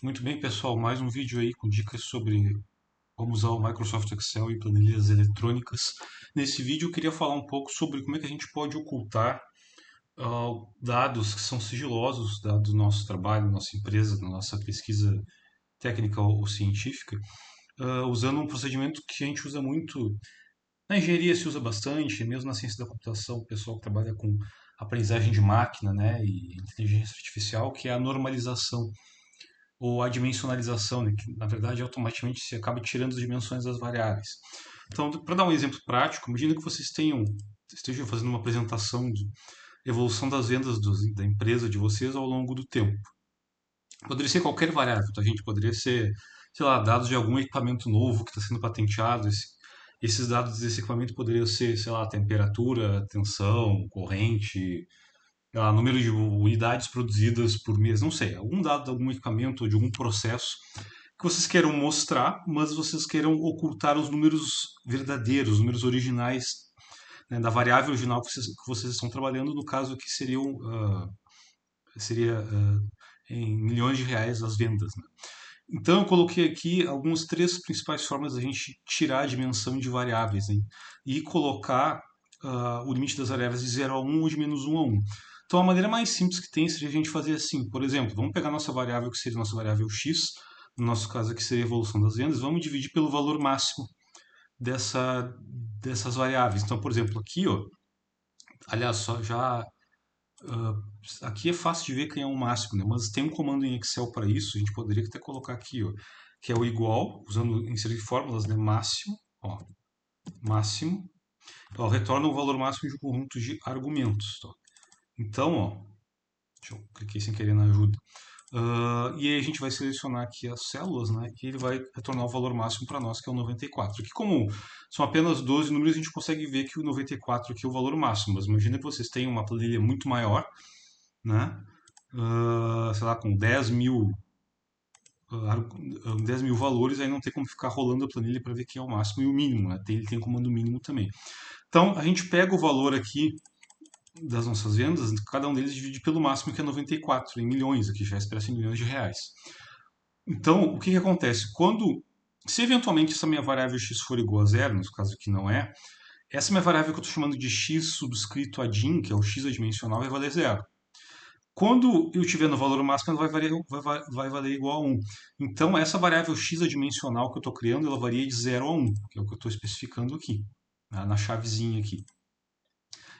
Muito bem, pessoal, mais um vídeo aí com dicas sobre como usar o Microsoft Excel e planilhas eletrônicas. Nesse vídeo eu queria falar um pouco sobre como é que a gente pode ocultar dados que são sigilosos, dados do nosso trabalho, nossa empresa, da nossa pesquisa técnica ou científica, usando um procedimento que a gente usa muito. Na engenharia se usa bastante, mesmo na ciência da computação, o pessoal que trabalha com aprendizagem de máquina, né, e inteligência artificial, que é a normalização ou a dimensionalização, né, que na verdade automaticamente se acaba tirando as dimensões das variáveis. Então, para dar um exemplo prático, imagina que vocês estejam fazendo uma apresentação de evolução das vendas da empresa de vocês ao longo do tempo. Poderia ser qualquer variável, tá, gente? Poderia ser, sei lá, dados de algum equipamento novo que está sendo patenteado. Esses dados desse equipamento poderiam ser, sei lá, temperatura, tensão, corrente, número de unidades produzidas por mês, não sei, algum dado de algum equipamento ou de algum processo que vocês queiram mostrar, mas vocês queiram ocultar os números verdadeiros, os números originais, né, da variável original que vocês estão trabalhando, no caso aqui seria em milhões de reais as vendas. Né? Então eu coloquei aqui algumas três principais formas da gente tirar a dimensão de variáveis, hein, e colocar o limite das variáveis de 0 a 1 ou de -1 a 1. Então a maneira mais simples que tem seria a gente fazer assim, por exemplo, vamos pegar nossa variável que seria nossa variável x, no nosso caso aqui seria a evolução das vendas, vamos dividir pelo valor máximo dessa, dessas variáveis. Então, por exemplo, aqui, ó, aliás, só já aqui é fácil de ver quem é o máximo, né? Mas tem um comando em Excel para isso, a gente poderia até colocar aqui, ó, que é o igual, usando inserir fórmulas, né? Máximo, ó, máximo, ó, retorna o valor máximo de um conjunto de argumentos. Tá? Então, ó, deixa eu cliquei sem querer na ajuda. E aí a gente vai selecionar aqui as células, né? E ele vai retornar o valor máximo para nós, que é o 94. Aqui, como são apenas 12 números, a gente consegue ver que o 94 aqui é o valor máximo. Mas imagina que vocês têm uma planilha muito maior, né? Sei lá, com 10 mil valores, aí não tem como ficar rolando a planilha para ver quem é o máximo e o mínimo, né? Ele tem comando mínimo também. Então, a gente pega o valor aqui das nossas vendas, cada um deles divide pelo máximo, que é 94, em milhões, aqui já expressa em milhões de reais. Então, o que, que acontece? Se eventualmente essa minha variável x for igual a zero, no caso aqui não é, essa minha variável que eu estou chamando de x subscrito a din, que é o x adimensional, vai valer zero. Quando eu estiver no valor máximo, ela vai valer igual a 1. Então, essa variável x adimensional que eu estou criando, ela varia de 0 a 1, que é o que eu estou especificando aqui, né, na chavezinha aqui.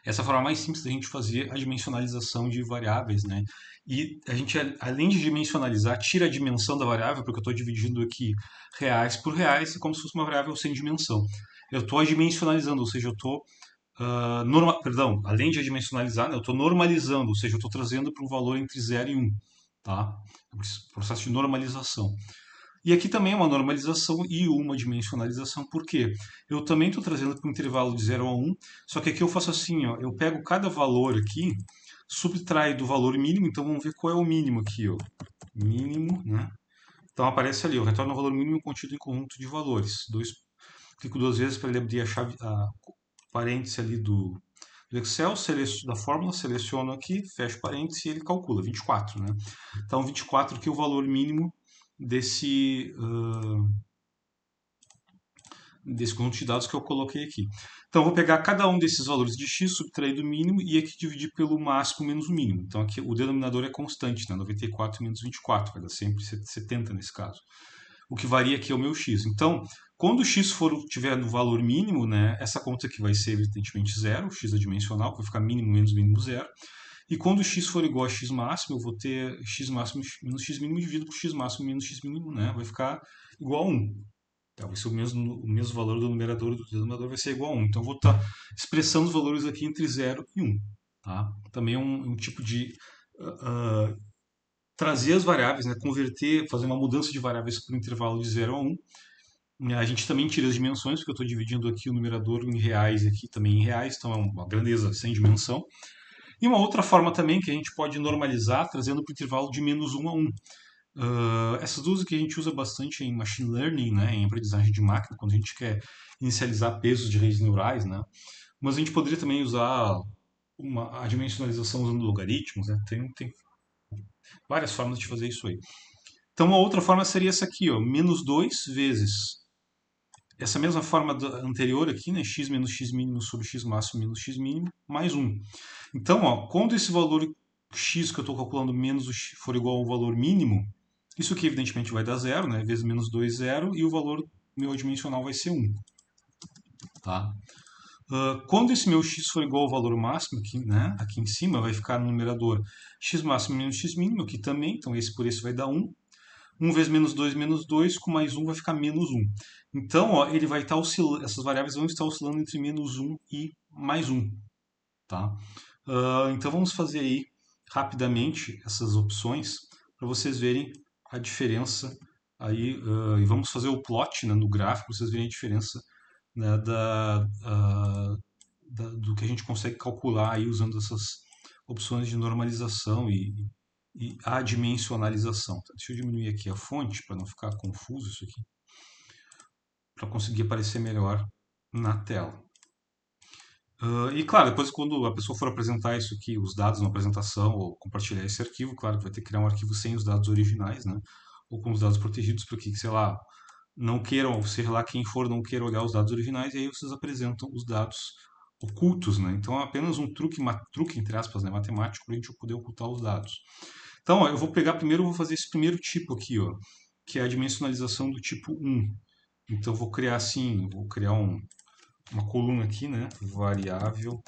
Essa é a forma mais simples da gente fazer a dimensionalização de variáveis, né? E a gente, além de dimensionalizar, tira a dimensão da variável, porque eu estou dividindo aqui reais por reais, é como se fosse uma variável sem dimensão. Eu estou dimensionalizando, ou seja, eu estou perdão, além de dimensionalizar, né, eu estou normalizando, ou seja, eu estou trazendo para um valor entre 0 e 1, tá? Processo de normalização. E aqui também é uma normalização e uma dimensionalização, por quê? Eu também estou trazendo para um intervalo de 0 a 1, só que aqui eu faço assim, ó, eu pego cada valor aqui, subtraio do valor mínimo, então vamos ver qual é o mínimo aqui, ó. Mínimo, né? Então aparece ali, eu retorno o valor mínimo contido em conjunto de valores. Clico duas vezes para ele abrir a parêntese ali do Excel, da fórmula, seleciono aqui, fecho parênteses e ele calcula 24, né? Então 24 aqui é o valor mínimo desse, desse conjunto de dados que eu coloquei aqui. Então, eu vou pegar cada um desses valores de x, subtrair do mínimo e aqui dividir pelo máximo menos o mínimo. Então, aqui o denominador é constante, né? 94 menos 24, vai dar sempre 70 nesse caso. O que varia aqui é o meu x. Então, quando o x tiver no valor mínimo, né, essa conta aqui vai ser evidentemente zero, o x adimensional, que vai ficar mínimo menos mínimo zero. E quando x for igual a x máximo, eu vou ter x máximo menos x mínimo dividido por x máximo menos x mínimo, né? Vai ficar igual a 1. Tá, vai ser o mesmo valor do numerador e do denominador vai ser igual a 1. Então, eu vou estar expressando os valores aqui entre 0 e 1. Tá? Também é um tipo de trazer as variáveis, né? Converter, fazer uma mudança de variáveis para o intervalo de 0 a 1. A gente também tira as dimensões, porque eu estou dividindo aqui o numerador em reais e aqui também em reais, então é uma grandeza sem dimensão. E uma outra forma também que a gente pode normalizar, trazendo para o intervalo de -1 a 1. Essas duas que a gente usa bastante em machine learning, né, em aprendizagem de máquina, quando a gente quer inicializar pesos de redes neurais, né? Mas a gente poderia também usar a dimensionalização usando logaritmos, né? Tem várias formas de fazer isso aí. Então, a outra forma seria essa aqui, ó, menos 2 vezes essa mesma forma anterior aqui, né, x menos x mínimo sobre x máximo menos x mínimo, mais 1. Então, ó, quando esse valor x que eu estou calculando menos o x for igual ao valor mínimo, isso aqui evidentemente vai dar zero, né, vezes menos 2, zero, e o valor meu adimensional vai ser 1. Tá? Quando esse meu x for igual ao valor máximo, aqui, né, aqui em cima, vai ficar no numerador x máximo menos x mínimo, aqui também, então esse por esse vai dar 1. 1 vezes menos 2, com mais 1 vai ficar menos 1. Então, ó, ele vai estar oscilando, essas variáveis vão estar oscilando entre menos 1 e mais 1. Tá? Então vamos fazer aí rapidamente essas opções para vocês verem a diferença aí, e vamos fazer o plot, né, no gráfico, para vocês verem a diferença, né, do que a gente consegue calcular aí usando essas opções de normalização e adimensionalização. Tá? Deixa eu diminuir aqui a fonte para não ficar confuso isso aqui, para conseguir aparecer melhor na tela. E claro, depois quando a pessoa for apresentar isso aqui, os dados na apresentação, ou compartilhar esse arquivo, claro que vai ter que criar um arquivo sem os dados originais, né? Ou com os dados protegidos para que, sei lá, não queiram, seja lá quem for, não queira olhar os dados originais, e aí vocês apresentam os dados ocultos, né? Então é apenas um truque, entre aspas, né, matemático, para a gente poder ocultar os dados. Então, ó, eu vou pegar primeiro, eu vou fazer esse primeiro tipo aqui, ó, que é a dimensionalização do tipo 1. Então eu vou criar assim, vou criar uma coluna aqui, né? Variável.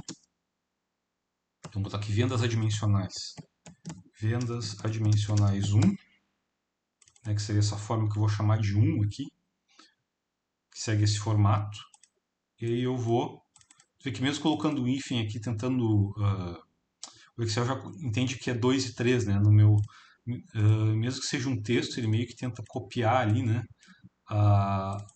Então vou botar aqui vendas adimensionais. Vendas adimensionais 1, né, que seria essa forma que eu vou chamar de 1 aqui, que segue esse formato. E aí eu vou ver que mesmo colocando o hífen aqui, tentando... o Excel já entende que é 2 e 3, né? No meu, mesmo que seja um texto, ele meio que tenta copiar ali, né?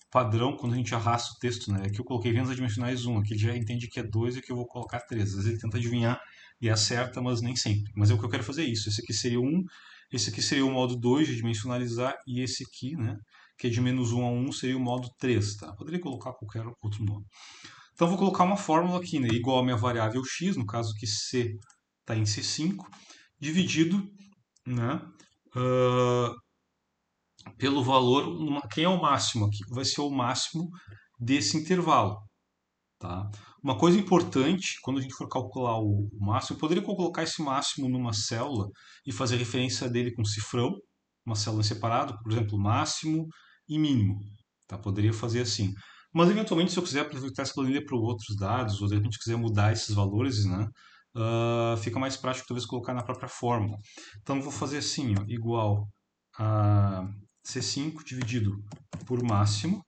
Padrão quando a gente arrasta o texto, né? Aqui eu coloquei vendas adimensionais 1, aqui ele já entende que é 2 e aqui eu vou colocar 3. Às vezes ele tenta adivinhar e acerta, mas nem sempre. Mas é o que eu quero fazer isso. Esse aqui seria 1, esse aqui seria o modo 2 de dimensionalizar e esse aqui, né? Que é de menos 1 a 1, seria o modo 3, tá? Poderia colocar qualquer outro nome. Então vou colocar uma fórmula aqui, né? Igual a minha variável x, no caso que c está em C5, dividido, né? Pelo valor, quem é o máximo aqui? Vai ser o máximo desse intervalo. Tá? Uma coisa importante, quando a gente for calcular o máximo, eu poderia colocar esse máximo numa célula e fazer referência dele com cifrão, uma célula separada, por exemplo, máximo e mínimo. Tá? Poderia fazer assim. Mas, eventualmente, se eu quiser aproveitar essa planilha para outros dados, ou de repente quiser mudar esses valores, né, fica mais prático talvez colocar na própria fórmula. Então, eu vou fazer assim, ó, igual a C5 dividido por máximo,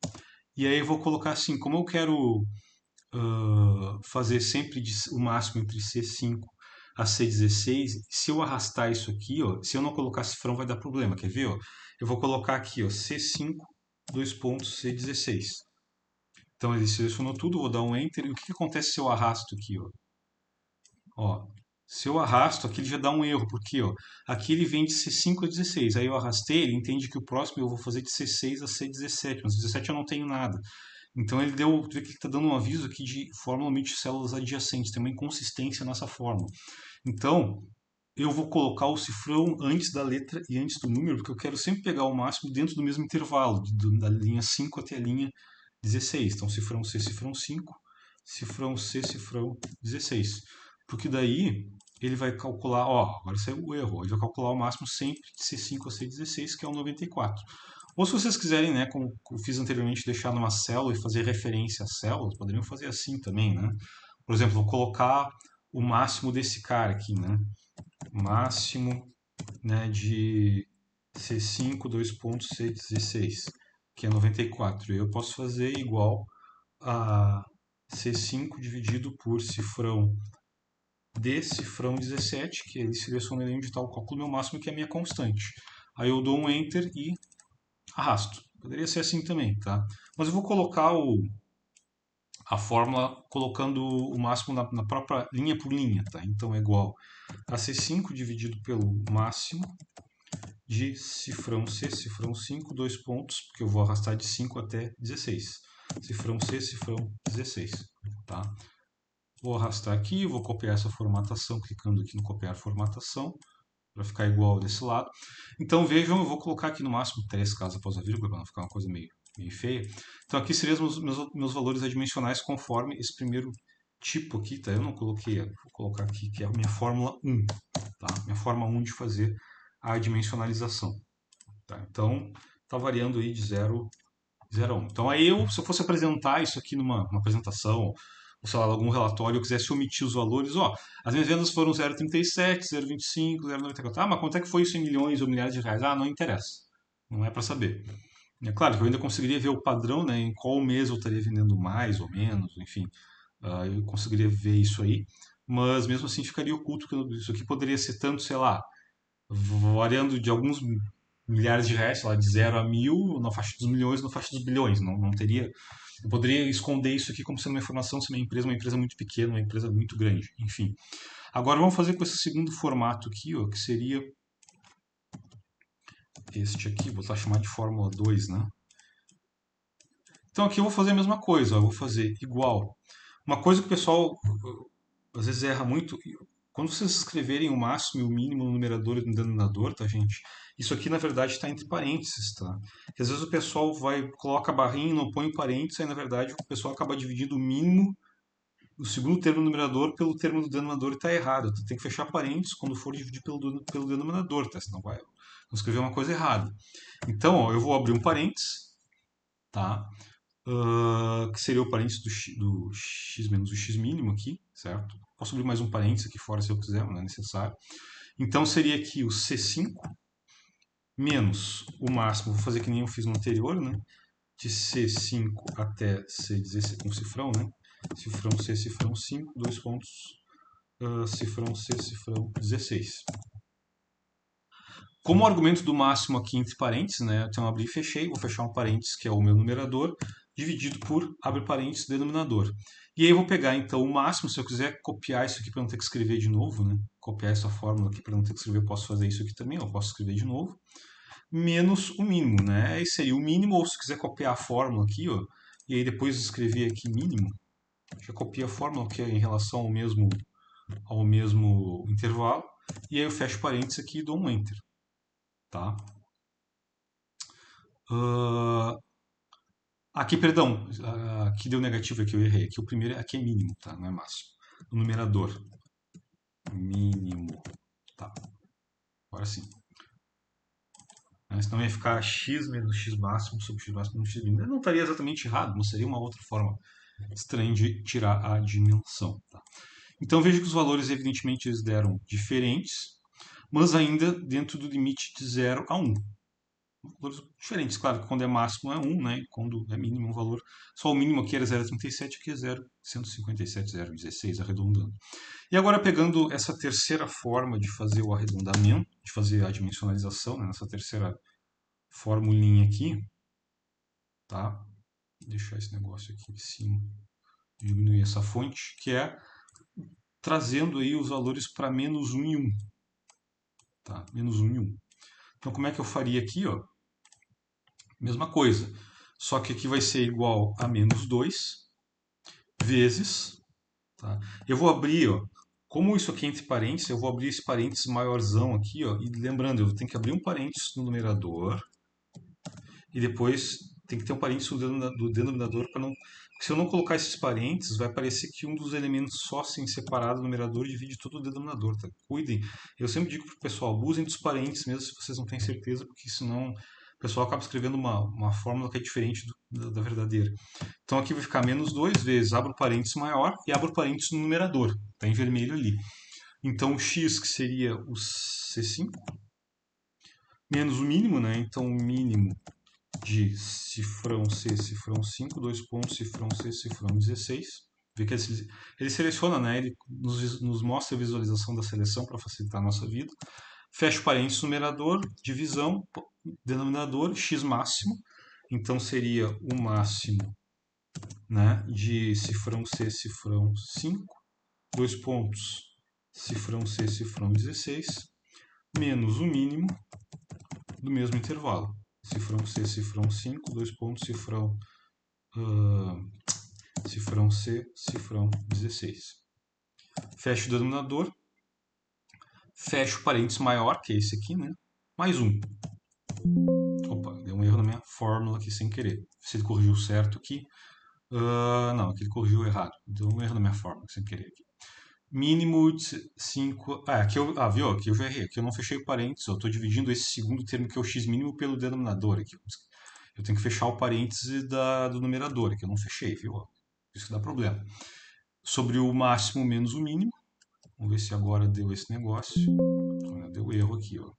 e aí eu vou colocar assim, como eu quero fazer sempre o máximo entre C5 a C16, se eu arrastar isso aqui, ó, se eu não colocar cifrão vai dar problema, quer ver? Ó? Eu vou colocar aqui, ó, C5, dois pontos, C16. Então ele selecionou tudo, vou dar um Enter, e o que acontece se eu arrasto aqui? Ó, se eu arrasto, aqui ele já dá um erro, porque ó, aqui ele vem de C5 a 16, aí eu arrastei, ele entende que o próximo eu vou fazer de C6 a C17, mas 17 eu não tenho nada. Então ele deu, vê que ele está dando um aviso aqui de fórmula multicélulas adjacentes, tem uma inconsistência nessa fórmula. Então eu vou colocar o cifrão antes da letra e antes do número, porque eu quero sempre pegar o máximo dentro do mesmo intervalo, da linha 5 até a linha 16. Então cifrão C, cifrão 5, cifrão C, cifrão 16. Porque daí ele vai calcular, ó, agora saiu o erro, ele vai calcular o máximo sempre de C5 a C16, que é o 94. Ou se vocês quiserem, né, como eu fiz anteriormente, deixar numa célula e fazer referência às células, poderiam fazer assim também, né? Por exemplo, vou colocar o máximo desse cara aqui, né? Máximo, né, de C5, dois pontos, C16, que é 94. Eu posso fazer igual a C5 dividido por cifrão D, cifrão 17, que ele seleciona ali onde está o cálculo meu máximo, que é a minha constante. Aí eu dou um Enter e arrasto. Poderia ser assim também, tá? Mas eu vou colocar a fórmula colocando o máximo na própria linha por linha, tá? Então é igual a C5 dividido pelo máximo de cifrão C, cifrão 5, dois pontos, porque eu vou arrastar de 5 até 16. Cifrão C, cifrão 16, tá? Vou arrastar aqui, vou copiar essa formatação, clicando aqui no copiar formatação. para ficar igual desse lado. Então vejam, eu vou colocar aqui no máximo 3 casos após a vírgula, para não ficar uma coisa meio feia. Então aqui seriam os meus valores adimensionais conforme esse primeiro tipo aqui, tá? Eu não coloquei, vou colocar aqui que é a minha fórmula 1, tá? Minha forma 1 de fazer a adimensionalização. Tá? Então, está variando aí de 0 a 1. Então, aí se eu fosse apresentar isso aqui numa apresentação, ou sei lá, algum relatório, eu quisesse omitir os valores, ó, as minhas vendas foram 0,37, 0,25, 0,94. Ah, mas quanto é que foi isso em milhões ou milhares de reais? Ah, não interessa. Não é para saber. É claro que eu ainda conseguiria ver o padrão, né, em qual mês eu estaria vendendo mais ou menos, enfim, eu conseguiria ver isso aí, mas mesmo assim ficaria oculto que isso aqui poderia ser tanto, sei lá, variando de alguns milhares de reais, sei lá, de 0 a 1000, na faixa dos milhões, na faixa dos bilhões. Não teria. Eu poderia esconder isso aqui como sendo uma informação se uma empresa muito pequena, uma empresa muito grande, enfim. Agora vamos fazer com esse segundo formato aqui, ó, que seria este aqui, vou chamar de Fórmula 2, né? Então aqui eu vou fazer a mesma coisa, ó, eu vou fazer igual. Uma coisa que o pessoal às vezes erra muito, quando vocês escreverem o máximo e o mínimo no numerador e no denominador, tá, gente? Isso aqui, na verdade, está entre parênteses, tá? Porque às vezes o pessoal coloca a barrinha e não põe parênteses, aí, na verdade, o pessoal acaba dividindo o mínimo do segundo termo do numerador pelo termo do denominador e está errado. Tu tem que fechar parênteses quando for dividir pelo denominador, tá? Senão vai escrever uma coisa errada. Então, ó, eu vou abrir um parênteses, tá? Que seria o parênteses do x menos o x mínimo aqui, certo? Posso abrir mais um parênteses aqui fora se eu quiser, mas não é necessário. Então seria aqui o C5 menos o máximo, vou fazer que nem eu fiz no anterior, né? De C5 até C16 com cifrão, né? Cifrão C, cifrão 5, dois pontos, cifrão C, cifrão 16. Como o argumento do máximo aqui entre parênteses, né? Então eu abri e fechei, vou fechar um parênteses que é o meu numerador, dividido por, abre parênteses, denominador. E aí eu vou pegar então o máximo, se eu quiser copiar isso aqui para não ter que escrever de novo, né? Copiar essa fórmula aqui para não ter que escrever, eu posso fazer isso aqui também, eu posso escrever de novo. Menos o mínimo, né? Esse seria o mínimo, ou se quiser copiar a fórmula aqui, ó, e aí depois escrever aqui mínimo, já copia a fórmula que é em relação ao mesmo intervalo, e aí eu fecho parênteses aqui e dou um Enter. Tá? Aqui, perdão, aqui deu negativo, aqui eu errei. Aqui o primeiro aqui é mínimo, tá? Não é máximo. O numerador, mínimo, tá? Agora sim. Senão ia ficar x menos x máximo sobre x máximo menos x mínimo. Eu não estaria exatamente errado, mas seria uma outra forma estranha de tirar a dimensão. Tá? Então veja que os valores, evidentemente, eles deram diferentes, mas ainda dentro do limite de 0 a 1. Valores diferentes, claro que quando é máximo é 1, né? E quando é mínimo é um valor. Só o mínimo aqui era 0,37, aqui é 0,157, 0,16, arredondando. E agora pegando essa terceira forma de fazer o arredondamento, de fazer a dimensionalização, né? Nessa terceira formulinha aqui, tá? Vou deixar esse negócio aqui em cima, diminuir essa fonte, que é trazendo aí os valores para menos 1 e 1. Tá? Menos 1 e 1. Então como é que eu faria aqui, ó? Mesma coisa, só que aqui vai ser igual a menos 2 vezes, tá? Eu vou abrir, ó, como isso aqui é entre parênteses, eu vou abrir esse parênteses maiorzão aqui, ó, e lembrando, eu tenho que abrir um parênteses no numerador e depois tem que ter um parênteses do denominador para não... Porque se eu não colocar esses parênteses, vai parecer que um dos elementos só assim separado do numerador divide todo o denominador, tá? Cuidem. Eu sempre digo para o pessoal, abusem dos parênteses mesmo se vocês não têm certeza, porque senão o pessoal acaba escrevendo uma fórmula que é diferente da verdadeira. Então aqui vai ficar menos 2 vezes, abro o parênteses maior e abro o parênteses no numerador, está em vermelho ali. Então o x, que seria o C5, menos o mínimo, né? Então o mínimo de cifrão C, cifrão 5, dois pontos, cifrão C, cifrão 16. Vê que ele seleciona, né? Ele nos mostra a visualização da seleção para facilitar a nossa vida. Fecha o parênteses, numerador, divisão, denominador, x máximo. Então seria o máximo, né, de cifrão C, cifrão 5, dois pontos, cifrão C, cifrão 16, menos o mínimo do mesmo intervalo. Cifrão C, cifrão 5, dois pontos, cifrão C, cifrão 16. Fecho o denominador, fecho parênteses maior, que é esse aqui, né? Mais um. Opa, deu um erro na minha fórmula aqui sem querer. Se ele corrigiu certo aqui. Não, aqui ele corrigiu errado. Deu um erro na minha fórmula sem querer aqui. Mínimo de 5. Aqui viu? Aqui eu já errei. Aqui eu não fechei o parênteses. Eu estou dividindo esse segundo termo, que é o x mínimo, pelo denominador aqui. Eu tenho que fechar o parêntese do numerador aqui. Eu não fechei, viu? Isso que dá problema. Sobre o máximo menos o mínimo. Vamos ver se agora deu esse negócio. Deu erro aqui, ó.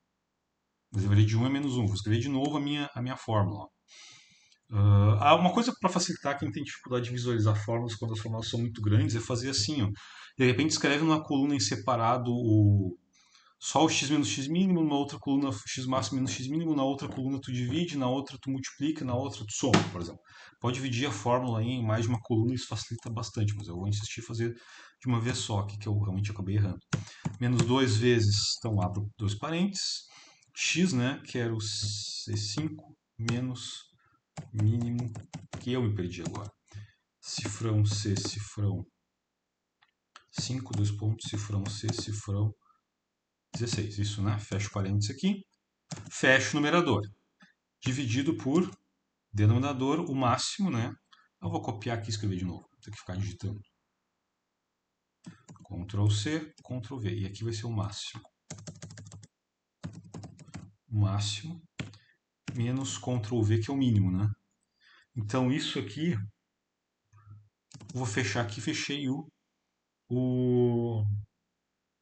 Mas eu de 1 é menos 1. Vou escrever de novo a minha fórmula. Ó. Uma coisa para facilitar quem tem dificuldade de visualizar fórmulas quando as fórmulas são muito grandes é fazer assim, ó. De repente escreve numa coluna em separado só o x menos x mínimo, na outra coluna x máximo menos x mínimo, na outra coluna tu divide, na outra tu multiplica, na outra tu soma, por exemplo. Pode dividir a fórmula aí em mais de uma coluna, isso facilita bastante, mas eu vou insistir em fazer de uma vez só, aqui que eu realmente acabei errando. Menos 2 vezes, então abro dois parênteses, x, né, que era o C5 menos mínimo, que eu me perdi agora. Cifrão C, cifrão 5, dois pontos, cifrão C, cifrão 16. Isso, né? Fecho parênteses aqui. Fecho o numerador. Dividido por denominador, o máximo, né? Eu vou copiar aqui e escrever de novo. Vou ter que ficar digitando. Ctrl C, Ctrl V. E aqui vai ser o máximo. O máximo menos Ctrl V, que é o mínimo, né? Então, isso aqui, vou fechar aqui, fechei o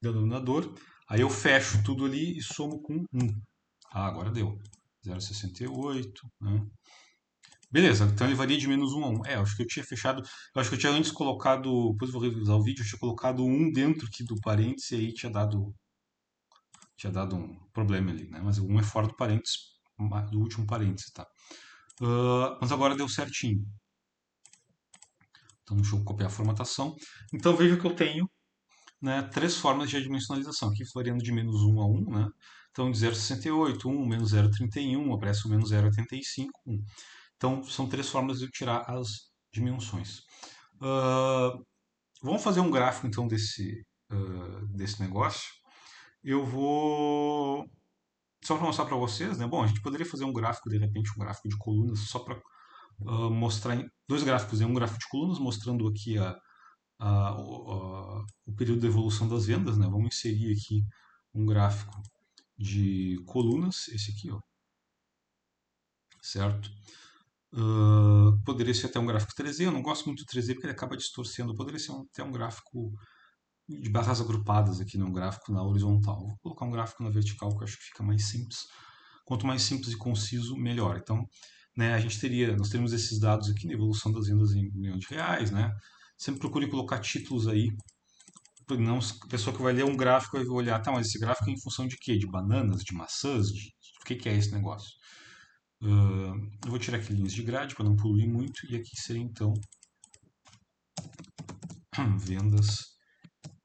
denominador. Aí eu fecho tudo ali e somo com 1. Agora deu. 0,68, né? Beleza, então ele varia de menos 1 a 1. Eu acho que eu tinha fechado. Eu acho que eu tinha antes colocado. Depois eu vou revisar o vídeo, eu tinha colocado 1 dentro aqui do parênteses e aí tinha dado um problema ali, né? Mas o 1 é fora do parênteses, do último parênteses, tá? Mas agora deu certinho. Então deixa eu copiar a formatação. Então veja que eu tenho, né, três formas de adimensionalização, aqui variando de menos 1 a 1, né? Então de 0,68, 1, menos 0,31, aparece o menos 0,85, 1. Então são três formas de eu tirar as dimensões. Vamos fazer um gráfico então desse negócio. Eu vou só para mostrar para vocês, né? Bom, a gente poderia fazer um gráfico, de repente, um gráfico de colunas, só para mostrar dois gráficos, né? Um gráfico de colunas mostrando aqui o período de evolução das vendas, né? Vamos inserir aqui um gráfico de colunas, esse aqui, ó, certo? Poderia ser até um gráfico 3D, eu não gosto muito do 3D porque ele acaba distorcendo. Poderia ser até um gráfico de barras agrupadas aqui, um gráfico na horizontal. Vou colocar um gráfico na vertical que eu acho que fica mais simples. Quanto mais simples e conciso, melhor. Então, né, nós teríamos esses dados aqui na evolução das vendas em milhões de reais, né? Sempre procure colocar títulos aí. Não, a pessoa que vai ler um gráfico vai olhar, tá, mas esse gráfico é em função de quê? De bananas, de maçãs? O que é esse negócio? Eu vou tirar aqui linhas de grade para não poluir muito. E aqui seria então vendas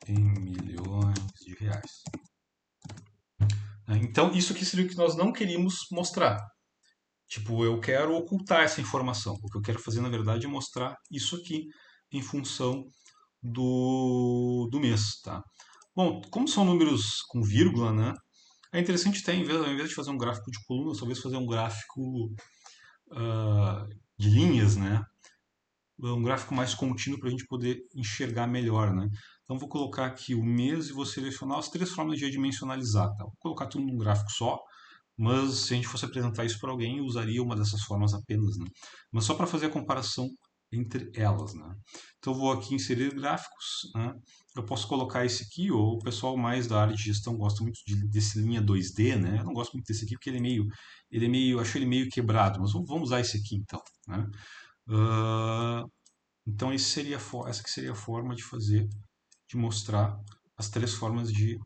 em milhões de reais. Então, isso aqui seria o que nós não queríamos mostrar. Tipo, eu quero ocultar essa informação. O que eu quero fazer, na verdade, é mostrar isso aqui em função do mês, tá? Bom, como são números com vírgula, né? É interessante até, ao invés de fazer um gráfico de colunas, talvez fazer um gráfico de linhas, né? Um gráfico mais contínuo para a gente poder enxergar melhor, né? Então vou colocar aqui o mês e vou selecionar as três formas de adimensionalizar, tá? Vou colocar tudo num gráfico só, mas se a gente fosse apresentar isso para alguém, eu usaria uma dessas formas apenas, né? Mas só para fazer a comparação entre elas, né? Então eu vou aqui inserir gráficos, né? Eu posso colocar esse aqui, ou o pessoal mais da área de gestão gosta muito desse linha 2D, né? Eu não gosto muito desse aqui porque acho ele meio quebrado, mas vamos usar esse aqui então, né? Então essa que seria a forma de mostrar as três formas de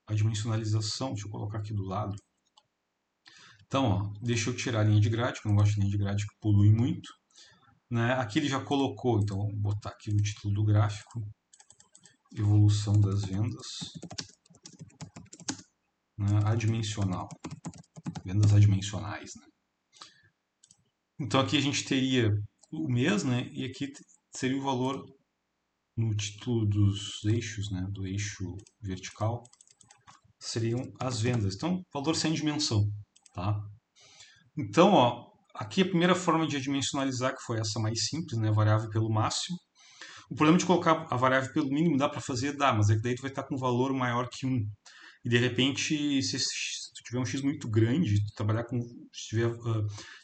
adimensionalização. Deixa eu colocar aqui do lado. Então, ó, deixa eu tirar a linha de grade, porque eu não gosto de linha de grade que polui muito. Né? Aqui ele já colocou, então vamos botar aqui o título do gráfico, evolução das vendas, né? Adimensional, vendas adimensionais. Né? Então aqui a gente teria o mês, né? E aqui seria o valor no título dos eixos, né? Do eixo vertical, seriam as vendas. Então, valor sem dimensão, tá? Então, ó, aqui a primeira forma de adimensionalizar, que foi essa mais simples, né, variável pelo máximo. O problema de colocar a variável pelo mínimo dá para fazer, dá, mas é que daí tu vai estar com um valor maior que um. E de repente, se tu tiver um x muito grande, tu trabalhar com, se tiver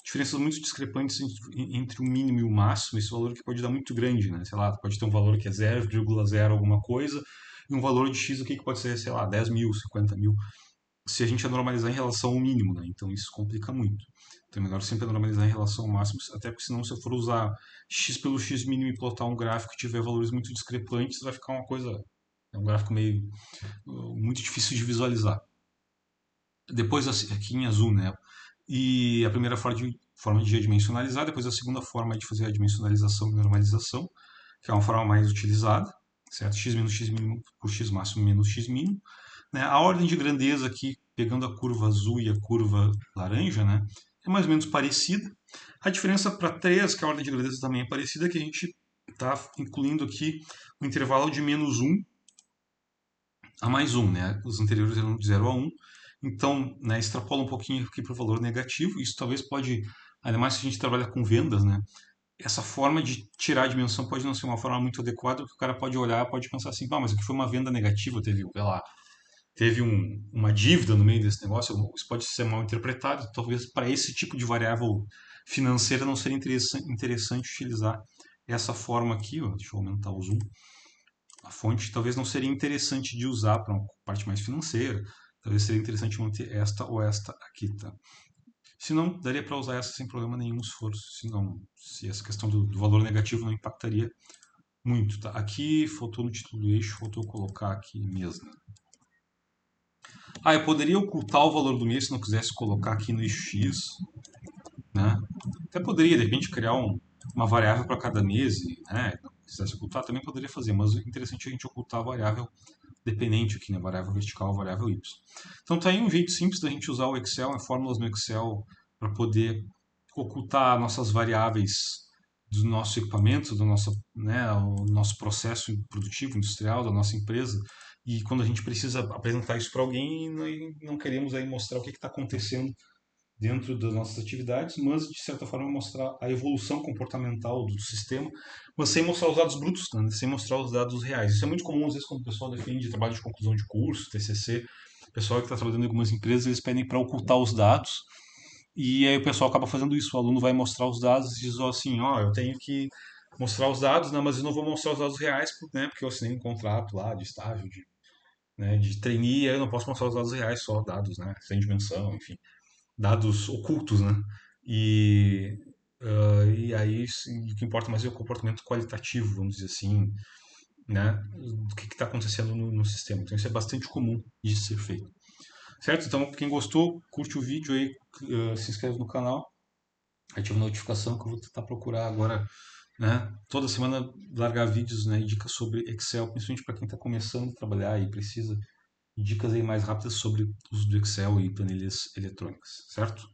diferenças muito discrepantes entre o mínimo e o máximo, esse valor aqui pode dar muito grande, né? Sei lá, tu pode ter um valor que é 0,0 alguma coisa, e um valor de x aqui que pode ser, sei lá, 10 mil, 50 mil, se a gente a normalizar em relação ao mínimo, né? Então isso complica muito. Então é melhor sempre normalizar em relação ao máximo, até porque senão se eu for usar x pelo x mínimo e plotar um gráfico que tiver valores muito discrepantes, vai ficar uma coisa, é um gráfico meio muito difícil de visualizar. Depois aqui em azul, né? E a primeira forma de adimensionalizar, depois a segunda forma é de fazer a dimensionalização e normalização, que é uma forma mais utilizada, certo? X menos x mínimo por x máximo menos x mínimo. Né? A ordem de grandeza aqui, pegando a curva azul e a curva laranja, né? É mais ou menos parecida. A diferença para 3, que a ordem de grandeza também é parecida, é que a gente está incluindo aqui o intervalo de menos 1 a mais 1, né? Os anteriores eram de 0 a 1. Então, né, extrapola um pouquinho aqui para o valor negativo. Isso talvez pode, ainda mais se a gente trabalha com vendas, né? Essa forma de tirar a dimensão pode não ser uma forma muito adequada, porque o cara pode olhar, pode pensar assim, mas aqui foi uma venda negativa, teve, sei lá, teve uma dívida no meio desse negócio, isso pode ser mal interpretado. Talvez para esse tipo de variável financeira não seria interessante utilizar essa forma aqui. Ó, deixa eu aumentar o zoom. A fonte talvez não seria interessante de usar para uma parte mais financeira. Talvez seria interessante manter esta ou esta aqui, tá? Se não, daria para usar essa sem problema nenhum, se essa questão do valor negativo não impactaria muito, tá? Aqui faltou no título do eixo, faltou colocar aqui mesmo. Eu poderia ocultar o valor do mês se não quisesse colocar aqui no eixo X, né? Até poderia, de repente, criar uma variável para cada mês, né? Se quisesse ocultar, também poderia fazer, mas o interessante é a gente ocultar a variável dependente aqui, né? Variável vertical, variável y. Então tá aí um jeito simples da gente usar o Excel, fórmulas no Excel, para poder ocultar nossas variáveis do nosso equipamento, do nosso, né, o nosso processo produtivo, industrial, da nossa empresa. E quando a gente precisa apresentar isso para alguém, nós não queremos aí mostrar o que está acontecendo dentro das nossas atividades, mas de certa forma mostrar a evolução comportamental do sistema, mas sem mostrar os dados brutos, né? Sem mostrar os dados reais. Isso é muito comum às vezes quando o pessoal defende trabalho de conclusão de curso, TCC, o pessoal que está trabalhando em algumas empresas, eles pedem para ocultar os dados, e aí o pessoal acaba fazendo isso, o aluno vai mostrar os dados e diz assim, eu tenho que mostrar os dados, né, mas eu não vou mostrar os dados reais, né, porque eu assinei um contrato lá de estágio, de trainee, e aí eu não posso mostrar os dados reais, só dados, né, sem dimensão, enfim, dados ocultos, né, e aí o que importa mais é o comportamento qualitativo, vamos dizer assim, né, do que está acontecendo no sistema. Então isso é bastante comum de ser feito. Certo? Então, quem gostou, curte o vídeo aí, se inscreve no canal, ativa a notificação que eu vou tentar procurar agora, né? Toda semana largar vídeos, né? E dicas sobre Excel, principalmente para quem está começando a trabalhar e precisa de dicas aí mais rápidas sobre o uso do Excel e planilhas eletrônicas, certo?